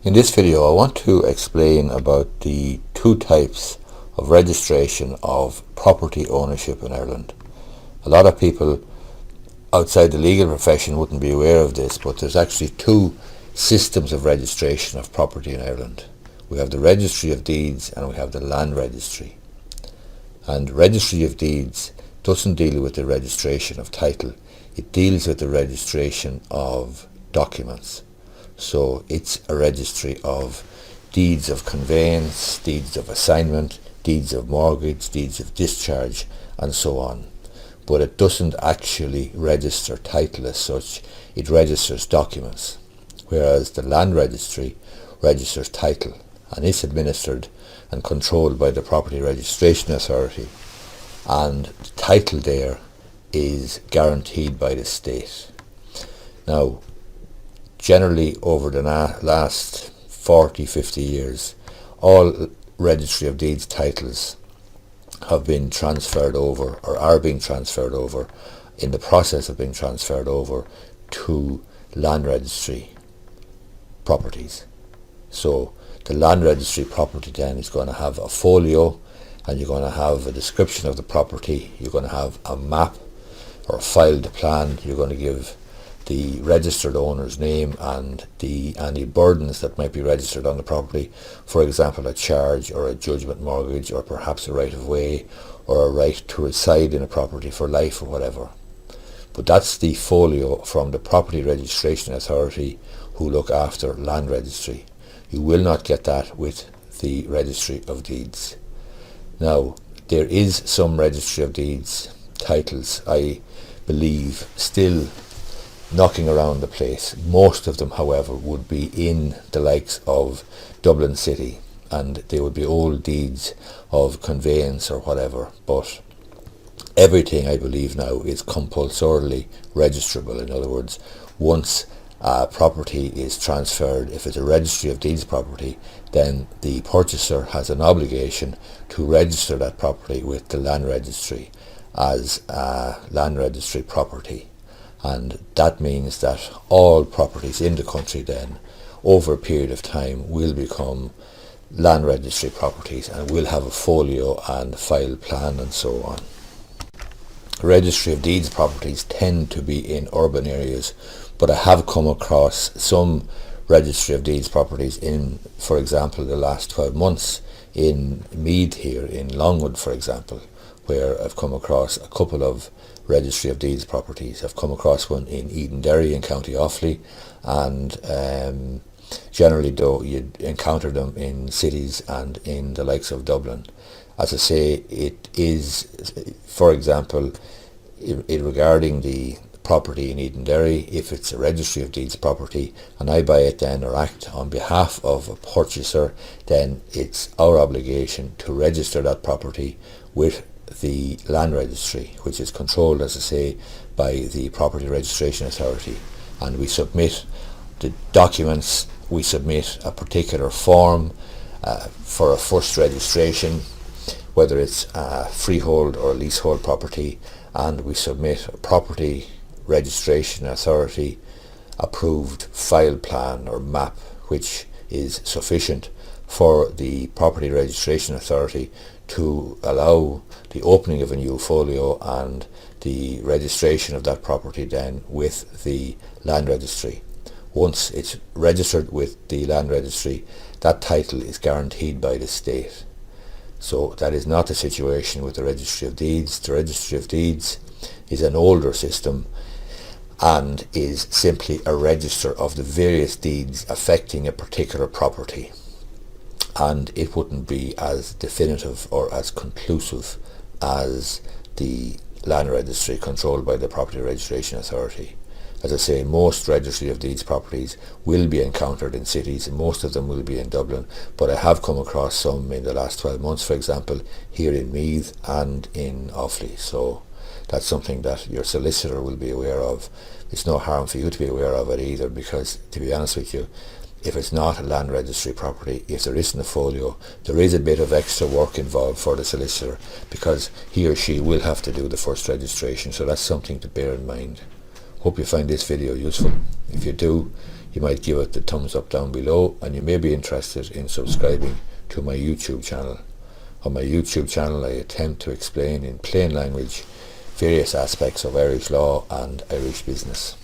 In this video I want to explain about the two types of registration of property ownership in Ireland. A lot of people outside the legal profession wouldn't be aware of this, but there's actually two systems of registration of property in Ireland. We have the Registry of Deeds and we have the Land Registry. And Registry of Deeds doesn't deal with the registration of title, it deals with the registration of documents. So it's a registry of deeds of conveyance, deeds of assignment, deeds of mortgage, deeds of discharge, and so on. But it doesn't actually register title as such, it registers documents. Whereas the Land Registry registers title, and it's administered and controlled by the Property Registration Authority. And the title there is guaranteed by the state. Now, generally over the last 40-50 years, all Registry of Deeds titles have been transferred over, or are being transferred over, in the process of being transferred over to Land Registry properties. So the Land Registry property then is going to have a folio, and you're going to have a description of the property, you're going to have a map or a filed plan, you're going to give the registered owner's name and any burdens that might be registered on the property, for example a charge or a judgment mortgage or perhaps a right of way or a right to reside in a property for life or whatever. But that's the folio from the Property Registration Authority who look after Land Registry. You will not get that with the Registry of Deeds. Now, there is some Registry of Deeds titles, I believe, still knocking around the place. Most of them, however, would be in the likes of Dublin City, and they would be old deeds of conveyance or whatever. But everything, I believe now, is compulsorily registrable. In other words, once a property is transferred, if it's a Registry of Deeds property, then the purchaser has an obligation to register that property with the Land Registry as a Land Registry property. And that means that all properties in the country then, over a period of time, will become Land Registry properties and will have a folio and file plan and so on. Registry of Deeds properties tend to be in urban areas, but I have come across some Registry of Deeds properties in, for example, the last 12 months in Meath here, in Longwood for example, where I've come across a couple of Registry of Deeds properties. I've come across one in Edenderry in County Offaly, and generally though you'd encounter them in cities and in the likes of Dublin. As I say, it is, for example, regarding the property in Edenderry, if it's a Registry of Deeds property and I buy it then or act on behalf of a purchaser, then it's our obligation to register that property with the Land Registry, which is controlled, as I say, by the Property Registration Authority. And we submit the documents, we submit a particular form for a first registration, whether it's a freehold or leasehold property, and we submit a Property Registration Authority approved file plan or map, which is sufficient for the Property Registration Authority to allow the opening of a new folio and the registration of that property then with the Land Registry. Once it's registered with the Land Registry, that title is guaranteed by the state. So that is not the situation with the Registry of Deeds. The Registry of Deeds is an older system and is simply a register of the various deeds affecting a particular property. And it wouldn't be as definitive or as conclusive as the Land Registry controlled by the Property Registration Authority. As I say, most Registry of Deeds properties will be encountered in cities, and most of them will be in Dublin, but I have come across some in the last 12 months, for example, here in Meath and in Offaly. So that's something that your solicitor will be aware of. It's no harm for you to be aware of it either, because to be honest with you, if it's not a Land Registry property, if there isn't a folio, there is a bit of extra work involved for the solicitor, because he or she will have to do the first registration. So that's something to bear in mind. Hope you find this video useful. If you do, you might give it the thumbs up down below, and you may be interested in subscribing to my YouTube channel. On my YouTube channel I attempt to explain in plain language various aspects of Irish law and Irish business.